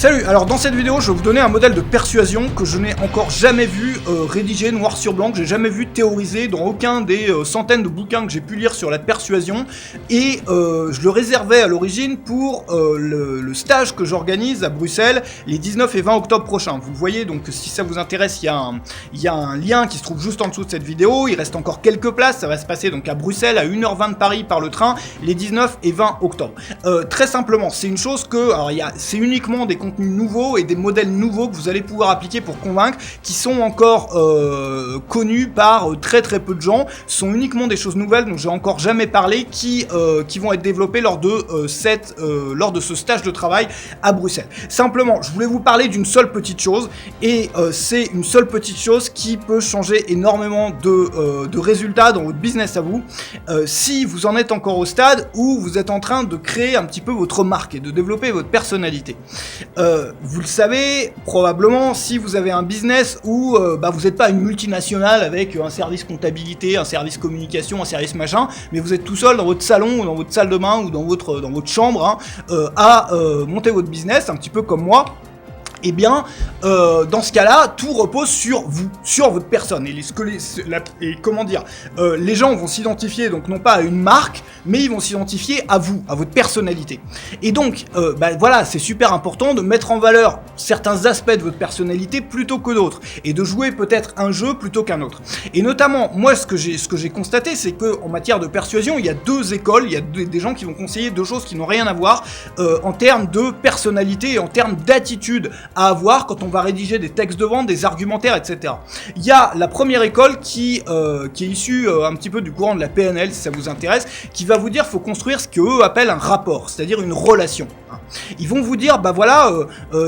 Salut, alors dans cette vidéo je vais vous donner un modèle de persuasion que je n'ai encore jamais vu rédigé noir sur blanc, que j'ai jamais vu théorisé dans aucun des centaines de bouquins que j'ai pu lire sur la persuasion, et je le réservais à l'origine pour le stage que j'organise à Bruxelles les 19 et 20 octobre prochains. Vous le voyez, donc si ça vous intéresse, il y a un lien qui se trouve juste en dessous de cette vidéo. Il reste encore quelques places, ça va se passer donc à Bruxelles à 1h20 de Paris par le train les 19 et 20 octobre. Très simplement, c'est une chose que, alors c'est uniquement des contenus nouveaux et des modèles nouveaux que vous allez pouvoir appliquer pour convaincre, qui sont encore connus par très peu de gens, sont uniquement des choses nouvelles dont j'ai encore jamais parlé, qui vont être développées lors de ce stage de travail à Bruxelles. Simplement, je voulais vous parler d'une seule petite chose, et c'est une seule petite chose qui peut changer énormément de résultats dans votre business à vous, si vous en êtes encore au stade où vous êtes en train de créer un petit peu votre marque et de développer votre personnalité. Vous le savez probablement, si vous avez un business où vous n'êtes pas une multinationale avec un service comptabilité, un service communication, un service machin, mais vous êtes tout seul dans votre salon ou dans votre salle de bain ou dans votre chambre à monter votre business, un petit peu comme moi. Eh bien, dans ce cas-là, tout repose sur vous, sur votre personne. Les gens vont s'identifier donc non pas à une marque, mais ils vont s'identifier à vous, à votre personnalité. Et donc, voilà, c'est super important de mettre en valeur certains aspects de votre personnalité plutôt que d'autres, et de jouer peut-être un jeu plutôt qu'un autre. Et notamment, moi, ce que j'ai constaté, c'est que en matière de persuasion, il y a deux écoles, il y a des gens qui vont conseiller deux choses qui n'ont rien à voir en termes de personnalité et en termes d'attitude à avoir quand on va rédiger des textes de vente, des argumentaires, etc. Il y a la première école qui est issue un petit peu du courant de la PNL, si ça vous intéresse, qui va vous dire qu'il faut construire ce qu'eux appellent un rapport, c'est-à-dire une relation. Ils vont vous dire,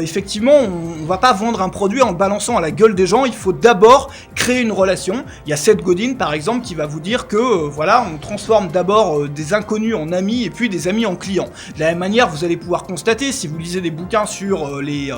effectivement, on va pas vendre un produit en le balançant à la gueule des gens, il faut d'abord créer une relation. Il y a Seth Godin, par exemple, qui va vous dire que, on transforme d'abord des inconnus en amis et puis des amis en clients. De la même manière, vous allez pouvoir constater, si vous lisez des bouquins sur les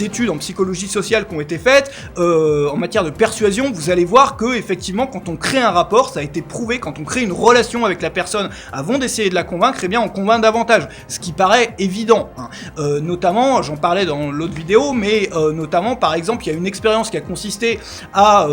études en psychologie sociale qui ont été faites, en matière de persuasion, vous allez voir que, effectivement, quand on crée un rapport, ça a été prouvé, quand on crée une relation avec la personne avant d'essayer de la convaincre, eh bien, on convainc davantage. Ce qui paraît évident. Notamment, j'en parlais dans l'autre vidéo, mais notamment, par exemple, il y a une expérience qui a consisté à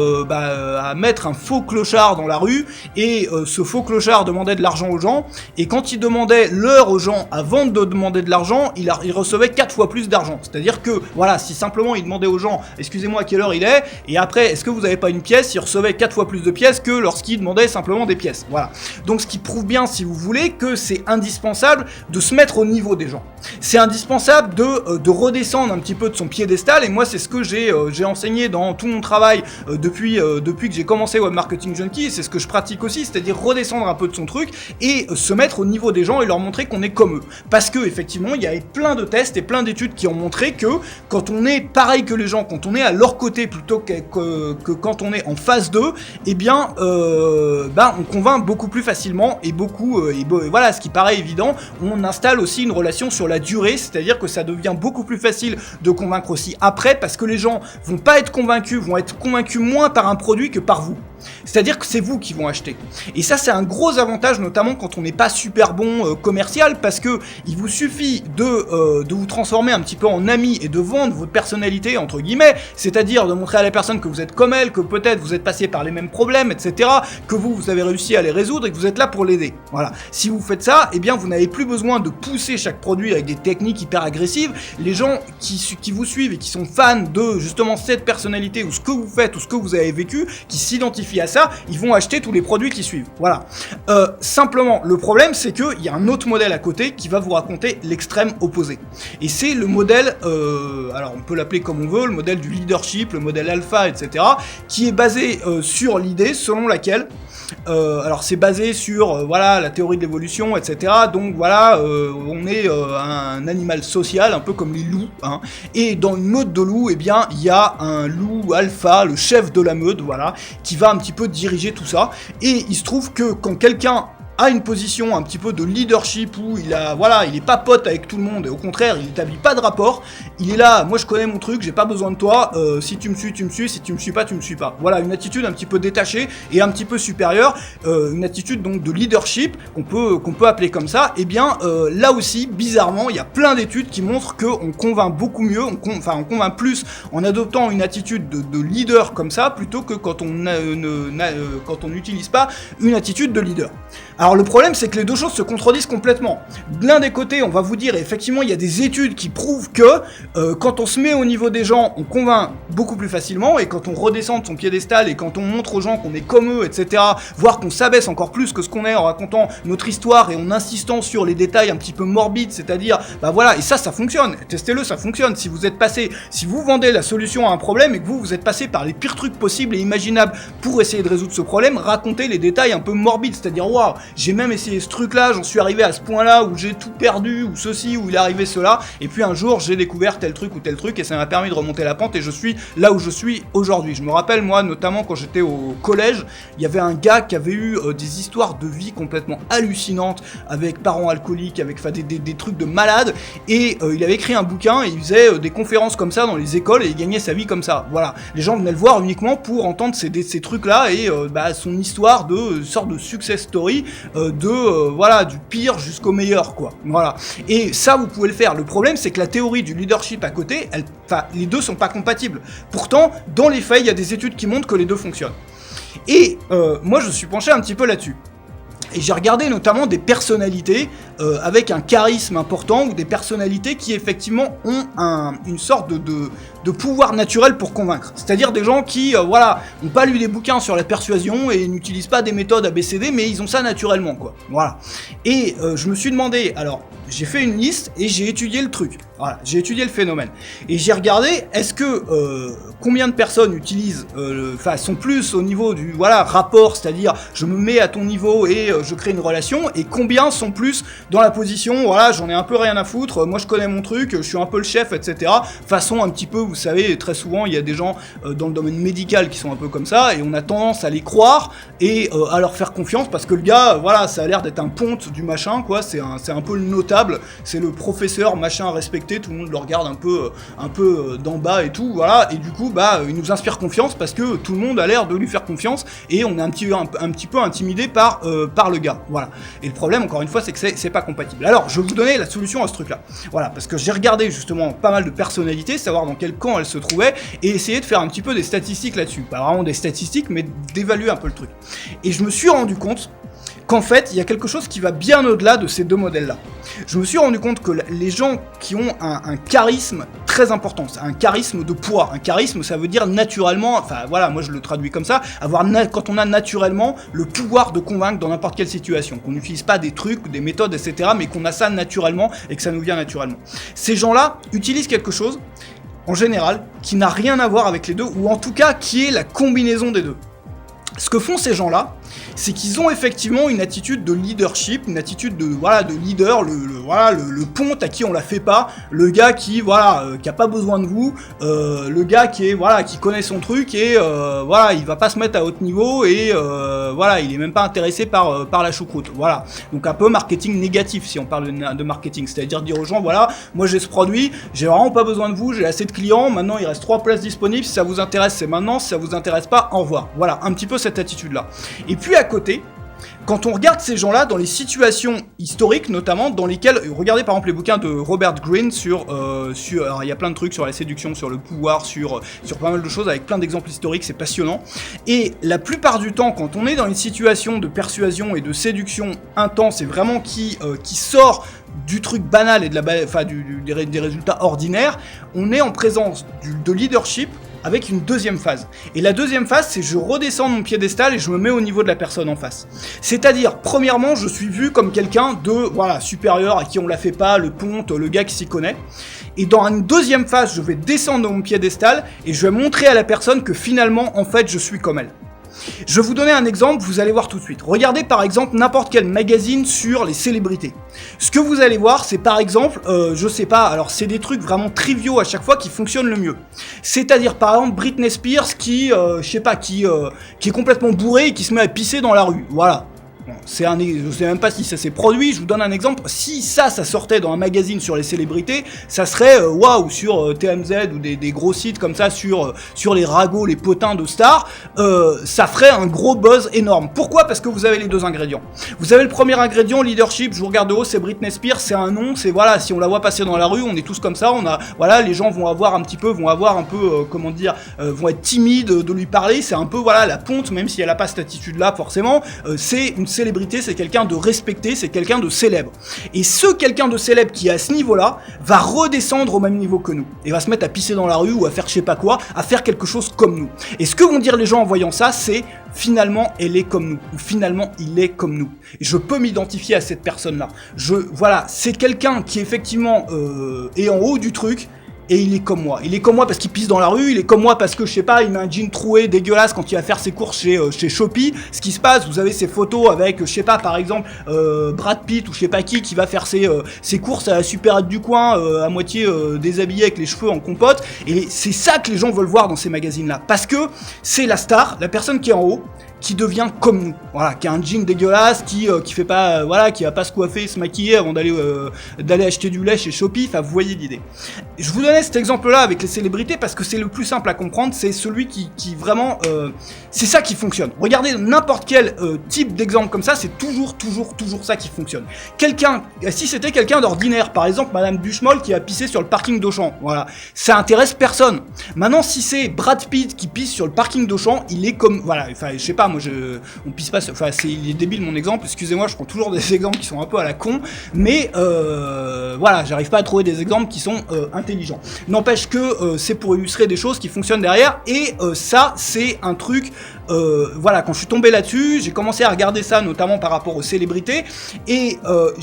mettre un faux clochard dans la rue, et ce faux clochard demandait de l'argent aux gens, et quand il demandait l'heure aux gens avant de demander de l'argent, il recevait 4 fois plus d'argent. C'est-à-dire que, voilà, si simplement il demandait aux gens, excusez-moi, à quelle heure il est, et après, est-ce que vous avez pas une pièce, il recevait 4 fois plus de pièces que lorsqu'il demandait simplement des pièces. Voilà. Donc ce qui prouve bien, si vous voulez, que c'est indispensable de se mettre au niveau des gens. C'est indispensable de redescendre un petit peu de son piédestal, et moi c'est ce que j'ai enseigné dans tout mon travail depuis que j'ai commencé Web Marketing Junkie, et c'est ce que je pratique aussi, c'est-à-dire redescendre un peu de son truc et se mettre au niveau des gens et leur montrer qu'on est comme eux. Parce que effectivement, il y a plein de tests et plein d'études qui ont montré que quand on est pareil que les gens, quand on est à leur côté plutôt que quand on est en face d'eux, eh bien on convainc beaucoup plus facilement, et voilà, ce qui paraît évident, on installe aussi une relation sur la durée, c'est-à-dire que ça devient beaucoup plus facile de convaincre aussi après, parce que les gens vont pas être convaincus, vont être convaincus moins par un produit que par vous. C'est-à-dire que c'est vous qui vont acheter. Et ça, c'est un gros avantage, notamment quand on n'est pas super bon commercial, parce que il vous suffit de vous transformer un petit peu en ami et de vendre votre personnalité, entre guillemets, c'est-à-dire de montrer à la personne que vous êtes comme elle, que peut-être vous êtes passé par les mêmes problèmes, etc., que vous avez réussi à les résoudre et que vous êtes là pour l'aider. Voilà. Si vous faites ça, eh bien, vous n'avez plus besoin de pousser chaque produit avec des techniques hyper agressives. Les gens qui vous suivent et qui sont fans de, justement, cette personnalité ou ce que vous faites ou ce que vous avez vécu, qui s'identifient à ça, ils vont acheter tous les produits qui suivent. Voilà. Simplement, le problème, c'est qu'il y a un autre modèle à côté qui va vous raconter l'extrême opposé. Et c'est le modèle, alors on peut l'appeler comme on veut, le modèle du leadership, le modèle alpha, etc., qui est basé sur l'idée selon laquelle alors c'est basé sur la théorie de l'évolution, etc. Donc voilà, on est un animal social, un peu comme les loups, hein. Et dans une meute de loups, eh bien il y a un loup alpha, le chef de la meute, voilà, qui va un petit peu diriger tout ça. Et il se trouve que quand quelqu'un a une position un petit peu de leadership où il est pas pote avec tout le monde et au contraire il établit pas de rapport, il est là, moi je connais mon truc, j'ai pas besoin de toi, si tu me suis, si tu me suis pas, tu me suis pas. Voilà, une attitude un petit peu détachée et un petit peu supérieure, une attitude donc de leadership qu'on peut appeler comme ça. Et bien là aussi, bizarrement, il y a plein d'études qui montrent qu'on convainc beaucoup mieux, on convainc plus en adoptant une attitude de leader comme ça plutôt que quand on n'utilise pas une attitude de leader. Alors le problème c'est que les deux choses se contredisent complètement. De l'un des côtés on va vous dire, effectivement il y a des études qui prouvent que quand on se met au niveau des gens on convainc beaucoup plus facilement, et quand on redescend de son piédestal et quand on montre aux gens qu'on est comme eux, etc., voire qu'on s'abaisse encore plus que ce qu'on est en racontant notre histoire et en insistant sur les détails un petit peu morbides, c'est-à-dire bah voilà, et ça fonctionne, testez-le, ça fonctionne. Si vous vendez la solution à un problème et que vous êtes passé par les pires trucs possibles et imaginables pour essayer de résoudre ce problème, racontez les détails un peu morbides, c'est-à-dire waouh, j'ai même essayé ce truc-là, j'en suis arrivé à ce point-là où j'ai tout perdu, ou ceci, où il est arrivé cela, et puis un jour j'ai découvert tel truc ou tel truc, et ça m'a permis de remonter la pente, et je suis là où je suis aujourd'hui. Je me rappelle, moi, notamment quand j'étais au collège, il y avait un gars qui avait eu des histoires de vie complètement hallucinantes, avec parents alcooliques, avec des trucs de malades, et il avait écrit un bouquin, et il faisait des conférences comme ça dans les écoles, et il gagnait sa vie comme ça. Voilà. Les gens venaient le voir uniquement pour entendre ces trucs-là, et son histoire de sorte de success story, voilà, du pire jusqu'au meilleur, quoi. Voilà. Et ça, vous pouvez le faire. Le problème, c'est que la théorie du leadership à côté, les deux sont pas compatibles. Pourtant, dans les faits, il y a des études qui montrent que les deux fonctionnent. Et moi, je suis penché un petit peu là-dessus. Et j'ai regardé notamment des personnalités avec un charisme important, ou des personnalités qui effectivement ont une sorte de pouvoir naturel pour convaincre. C'est-à-dire des gens qui n'ont pas lu des bouquins sur la persuasion et n'utilisent pas des méthodes ABCD, mais ils ont ça naturellement, quoi. Voilà. Et je me suis demandé, alors j'ai fait une liste et j'ai étudié le truc. Voilà, j'ai étudié le phénomène. Et j'ai regardé, est-ce que combien de personnes utilisent, sont plus au niveau du rapport, c'est-à-dire je me mets à ton niveau et je crée une relation, et combien sont plus dans la position, voilà, j'en ai un peu rien à foutre, moi je connais mon truc, je suis un peu le chef, etc. Façon un petit peu, vous savez, très souvent il y a des gens dans le domaine médical qui sont un peu comme ça, et on a tendance à les croire et à leur faire confiance parce que le gars, voilà, ça a l'air d'être un ponte du machin, quoi, c'est un peu le notable, c'est le professeur machin respecté, tout le monde le regarde un peu d'en bas et tout, voilà, et du coup il nous inspire confiance parce que tout le monde a l'air de lui faire confiance, et on est un petit peu intimidé par le gars, voilà. Et le problème, encore une fois, c'est que c'est pas compatible. Alors je vais vous donner la solution à ce truc là, voilà, parce que j'ai regardé justement pas mal de personnalités, savoir dans quel camp elles se trouvaient, et essayer de faire un petit peu des statistiques là-dessus, pas vraiment des statistiques, mais d'évaluer un peu le truc. Et je me suis rendu compte qu'en fait, il y a quelque chose qui va bien au-delà de ces deux modèles-là. Je me suis rendu compte que les gens qui ont un charisme très important, c'est un charisme de poids. Un charisme, ça veut dire naturellement, enfin voilà, moi je le traduis comme ça, quand on a naturellement le pouvoir de convaincre dans n'importe quelle situation, qu'on n'utilise pas des trucs, des méthodes, etc., mais qu'on a ça naturellement et que ça nous vient naturellement. Ces gens-là utilisent quelque chose, en général, qui n'a rien à voir avec les deux, ou en tout cas qui est la combinaison des deux. Ce que font ces gens-là, c'est qu'ils ont effectivement une attitude de leadership, une attitude de leader, le ponte à qui on la fait pas, le gars qui a pas besoin de vous, le gars qui connaît son truc et il va pas se mettre à haut niveau et il est même pas intéressé par la choucroute. Voilà. Donc un peu marketing négatif si on parle de marketing, c'est-à-dire dire aux gens moi j'ai ce produit, j'ai vraiment pas besoin de vous, j'ai assez de clients, maintenant il reste 3 places disponibles, si ça vous intéresse c'est maintenant, si ça vous intéresse pas, au revoir. Voilà, un petit peu cette attitude-là. Et puis à côté, quand on regarde ces gens-là dans les situations historiques, notamment dans lesquelles, regardez par exemple les bouquins de Robert Greene alors il y a plein de trucs sur la séduction, sur le pouvoir, sur pas mal de choses avec plein d'exemples historiques, c'est passionnant. Et la plupart du temps, quand on est dans une situation de persuasion et de séduction intense et vraiment qui sort du truc banal et des résultats ordinaires, on est en présence de leadership avec une deuxième phase. Et la deuxième phase, c'est je redescends de mon piédestal et je me mets au niveau de la personne en face. C'est-à-dire, premièrement, je suis vu comme quelqu'un de, supérieur, à qui on la fait pas, le ponte, le gars qui s'y connaît. Et dans une deuxième phase, je vais descendre de mon piédestal et je vais montrer à la personne que finalement, en fait, je suis comme elle. Je vais vous donner un exemple, vous allez voir tout de suite. Regardez par exemple n'importe quel magazine sur les célébrités. Ce que vous allez voir, c'est par exemple, je sais pas, alors c'est des trucs vraiment triviaux à chaque fois qui fonctionnent le mieux. C'est-à-dire par exemple Britney Spears qui est complètement bourrée et qui se met à pisser dans la rue. Voilà. Bon, je sais même pas si ça s'est produit, je vous donne un exemple, si ça sortait dans un magazine sur les célébrités, ça serait, waouh, sur TMZ ou des gros sites comme ça, sur les ragots, les potins de stars, ça ferait un gros buzz énorme. Pourquoi ? Parce que vous avez les deux ingrédients. Vous avez le premier ingrédient, leadership, je vous regarde de haut, c'est Britney Spears, c'est un nom, c'est voilà, si on la voit passer dans la rue, on est tous comme ça, les gens vont avoir un peu, vont être timides de lui parler, c'est un peu, voilà, la ponte, même si elle a pas cette attitude-là, forcément, c'est une célébrité, c'est quelqu'un de respecté, c'est quelqu'un de célèbre. Et quelqu'un de célèbre qui est à ce niveau-là, va redescendre au même niveau que nous, et va se mettre à pisser dans la rue, ou à faire je sais pas quoi, à faire quelque chose comme nous. Et ce que vont dire les gens en voyant ça, c'est finalement elle est comme nous, ou finalement il est comme nous. Et je peux m'identifier à cette personne-là. C'est quelqu'un qui effectivement est en haut du truc, et il est comme moi. Il est comme moi parce qu'il pisse dans la rue, il est comme moi parce que, je sais pas, il met un jean troué dégueulasse quand il va faire ses courses chez Shopee. Ce qui se passe, vous avez ces photos avec, je sais pas, par exemple, Brad Pitt ou je sais pas qui va faire ses courses à la supérette du coin, à moitié déshabillé avec les cheveux en compote. Et c'est ça que les gens veulent voir dans ces magazines-là. Parce que c'est la star, la personne qui est en haut, qui devient comme nous, voilà, qui a un jean dégueulasse, qui fait pas, qui va pas se coiffer, se maquiller avant d'aller acheter du lait chez Shopee. Enfin, vous voyez l'idée. Je vous donnais cet exemple-là avec les célébrités parce que c'est le plus simple à comprendre, c'est celui qui vraiment, c'est ça qui fonctionne. Regardez n'importe quel type d'exemple comme ça, c'est toujours ça qui fonctionne. Si c'était quelqu'un d'ordinaire, par exemple Madame Buchmoll qui a pissé sur le parking d'Auchan, voilà, ça intéresse personne. Maintenant, si c'est Brad Pitt qui pisse sur le parking d'Auchan, il est comme, voilà, enfin, je sais pas. On pisse pas, il est débile mon exemple, excusez-moi, je prends toujours des exemples qui sont un peu à la con, mais j'arrive pas à trouver des exemples qui sont intelligents. N'empêche que c'est pour illustrer des choses qui fonctionnent derrière, et ça, c'est un truc, quand je suis tombé là-dessus, j'ai commencé à regarder ça, notamment par rapport aux célébrités, et on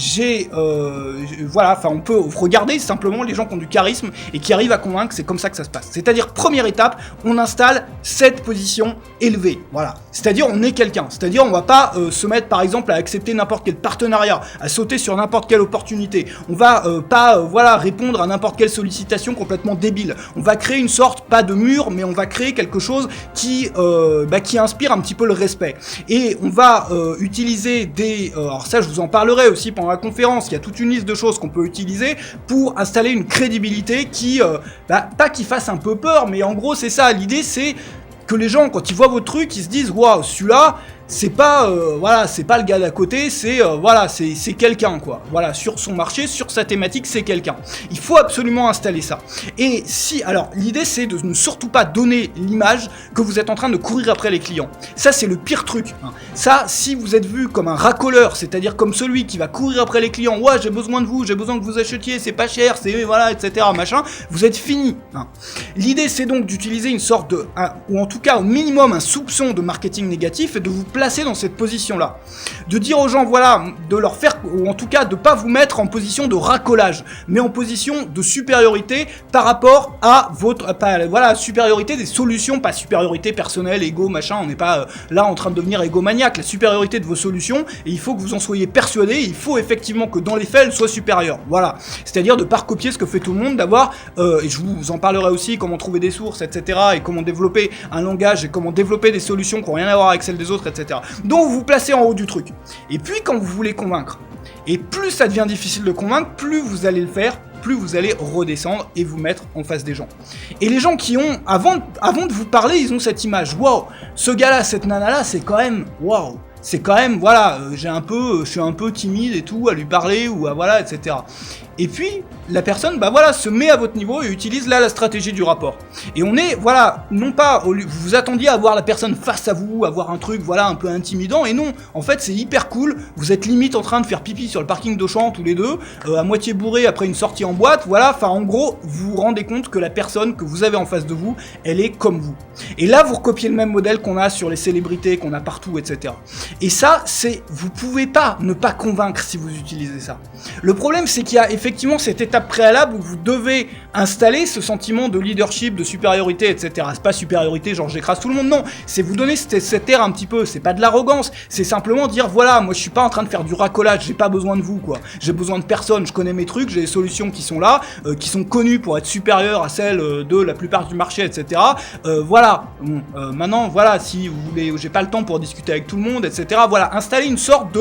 peut regarder simplement les gens qui ont du charisme, et qui arrivent à convaincre, c'est comme ça que ça se passe. C'est-à-dire, première étape, on installe cette position élevée, voilà. C'est-à-dire on est quelqu'un, c'est-à-dire on va pas se mettre par exemple à accepter n'importe quel partenariat, à sauter sur n'importe quelle opportunité, on va pas répondre à n'importe quelle sollicitation complètement débile, on va créer une sorte, pas de mur, mais on va créer quelque chose qui inspire un petit peu le respect, et on va utiliser alors ça je vous en parlerai aussi pendant la conférence, il y a toute une liste de choses qu'on peut utiliser pour installer une crédibilité qui, pas qui fasse un peu peur, mais en gros c'est ça, l'idée c'est que les gens, quand ils voient votre truc, ils se disent, waouh, celui-là, c'est pas c'est pas le gars d'à côté, c'est quelqu'un, quoi. Voilà, sur son marché, sur sa thématique, c'est quelqu'un. Il faut absolument installer ça. Et l'idée c'est de ne surtout pas donner l'image que vous êtes en train de courir après les clients. Ça, c'est le pire truc, hein. Ça, si vous êtes vu comme un racoleur, c'est-à-dire comme celui qui va courir après les clients, ouais, j'ai besoin de vous, j'ai besoin que vous achetiez, c'est pas cher, c'est etc. machin, vous êtes fini, hein. L'idée c'est donc d'utiliser une sorte ou en tout cas au minimum un soupçon de marketing négatif, et de vous placer dans cette position-là. De dire aux gens, de leur faire, ou en tout cas de pas vous mettre en position de racolage, mais en position de supériorité par rapport à supériorité des solutions, pas supériorité personnelle, égo, machin, on n'est pas là en train de devenir égomaniaque, la supériorité de vos solutions, et il faut que vous en soyez persuadés, il faut effectivement que dans les faits, elles soient supérieures. Voilà. C'est-à-dire de pas recopier ce que fait tout le monde, d'avoir, et je vous en parlerai aussi, comment trouver des sources, etc., et comment développer un langage, et comment développer des solutions qui n'ont rien à voir avec celles des autres, etc. Donc vous vous placez en haut du truc. Et puis quand vous voulez convaincre, et plus ça devient difficile de convaincre, plus vous allez le faire, plus vous allez redescendre et vous mettre en face des gens. Et les gens qui ont, avant de vous parler, ils ont cette image, waouh, ce gars-là, cette nana-là, c'est quand même, waouh, c'est quand même, je suis un peu timide et tout, à lui parler, ou etc. Et puis, la personne, se met à votre niveau et utilise là la stratégie du rapport. Et on est, non pas, vous vous attendiez à voir la personne face à vous, à voir un truc, un peu intimidant, et non, en fait, c'est hyper cool, vous êtes limite en train de faire pipi sur le parking d'Auchan, tous les deux, à moitié bourré après une sortie en boîte, en gros, vous vous rendez compte que la personne que vous avez en face de vous, elle est comme vous. Et là, vous recopiez le même modèle qu'on a sur les célébrités, qu'on a partout, etc. Et ça, vous pouvez pas ne pas convaincre si vous utilisez ça. Le problème, c'est qu'il y a effectivement effectivement cette étape préalable où vous devez installer ce sentiment de leadership, de supériorité, etc. C'est pas supériorité genre j'écrase tout le monde, non, c'est vous donner cette air un petit peu, c'est pas de l'arrogance, c'est simplement dire voilà, moi je suis pas en train de faire du racolage, j'ai pas besoin de vous quoi, j'ai besoin de personne, je connais mes trucs, j'ai des solutions qui sont là, qui sont connues pour être supérieures à celles de la plupart du marché, etc. Voilà, bon, maintenant voilà, si vous voulez, j'ai pas le temps pour discuter avec tout le monde, etc. Voilà, installer une sorte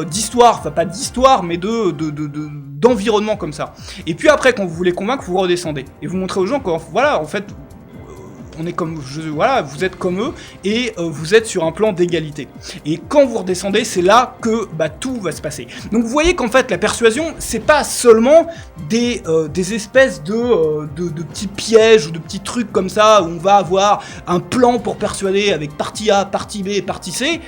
d'histoire, enfin pas d'histoire, mais d'environnement comme ça. Et puis après, quand vous voulez convaincre, vous redescendez et vous montrez aux gens que voilà, en fait, on est comme, voilà, vous êtes comme eux et vous êtes sur un plan d'égalité. Et quand vous redescendez, c'est là que tout va se passer. Donc vous voyez qu'en fait la persuasion, c'est pas seulement des espèces de petits pièges ou de petits trucs comme ça où on va avoir un plan pour persuader avec partie A, partie B et partie C.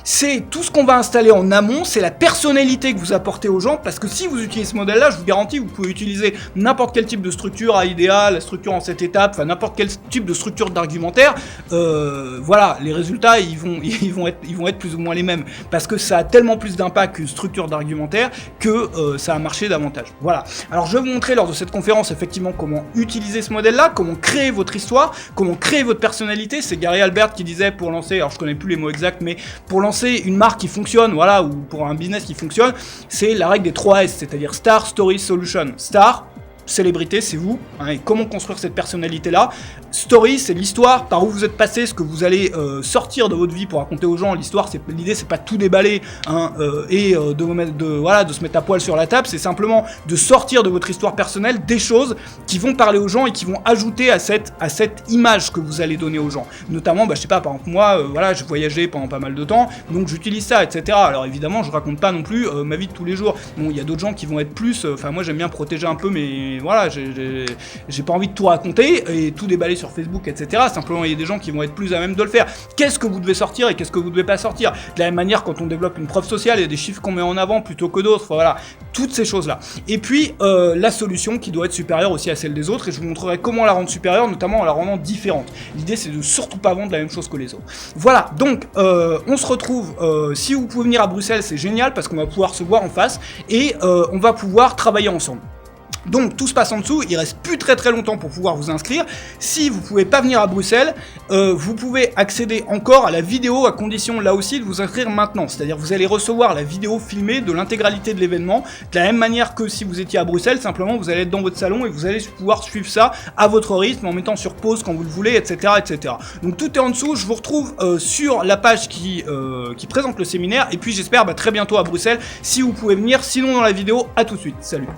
C'est tout ce qu'on va installer en amont, c'est la personnalité que vous apportez aux gens, parce que si vous utilisez ce modèle-là, je vous garantis, vous pouvez utiliser n'importe quel type de structure à idéal, la structure en 7 étapes, enfin n'importe quel type de structure d'argumentaire, voilà, les résultats ils vont être plus ou moins les mêmes, parce que ça a tellement plus d'impact qu'une structure d'argumentaire que ça a marché davantage. Voilà. Alors je vais vous montrer lors de cette conférence effectivement comment utiliser ce modèle-là, comment créer votre histoire, comment créer votre personnalité. C'est Gary Albert qui disait pour lancer, alors je connais plus les mots exacts, mais pour lancer une marque qui fonctionne, voilà, ou pour un business qui fonctionne, c'est la règle des 3 S, c'est-à-dire Star, Story, Solution. Star, célébrité, c'est vous, hein, et comment construire cette personnalité-là. Story, c'est l'histoire, par où vous êtes passé, ce que vous allez sortir de votre vie pour raconter aux gens. L'histoire, l'idée, c'est pas tout déballer, hein, et de se mettre à poil sur la table, c'est simplement de sortir de votre histoire personnelle des choses qui vont parler aux gens et qui vont ajouter à cette image que vous allez donner aux gens. Notamment, je sais pas, par exemple, moi, voilà, j'ai voyagé pendant pas mal de temps, donc j'utilise ça, etc. Alors évidemment, je raconte pas non plus ma vie de tous les jours. Bon, il y a d'autres gens qui vont être plus, moi j'aime bien protéger un peu mes voilà, j'ai pas envie de tout raconter et tout déballer sur Facebook, etc. Simplement, il y a des gens qui vont être plus à même de le faire. Qu'est-ce que vous devez sortir et qu'est-ce que vous devez pas sortir? De la même manière, quand on développe une preuve sociale, il y a des chiffres qu'on met en avant plutôt que d'autres. Voilà, toutes ces choses-là. Et puis, la solution qui doit être supérieure aussi à celle des autres, et je vous montrerai comment la rendre supérieure, notamment en la rendant différente. L'idée, c'est de surtout pas vendre la même chose que les autres. Voilà, donc, on se retrouve, si vous pouvez venir à Bruxelles, c'est génial, parce qu'on va pouvoir se voir en face, et on va pouvoir travailler ensemble. Donc tout se passe en dessous, il reste plus très longtemps pour pouvoir vous inscrire. Si vous pouvez pas venir à Bruxelles, vous pouvez accéder encore à la vidéo à condition là aussi de vous inscrire maintenant. C'est-à-dire vous allez recevoir la vidéo filmée de l'intégralité de l'événement, de la même manière que si vous étiez à Bruxelles, simplement vous allez être dans votre salon et vous allez pouvoir suivre ça à votre rythme en mettant sur pause quand vous le voulez, etc. etc. Donc tout est en dessous, je vous retrouve sur la page qui présente le séminaire et puis j'espère très bientôt à Bruxelles si vous pouvez venir, sinon dans la vidéo, à tout de suite, salut.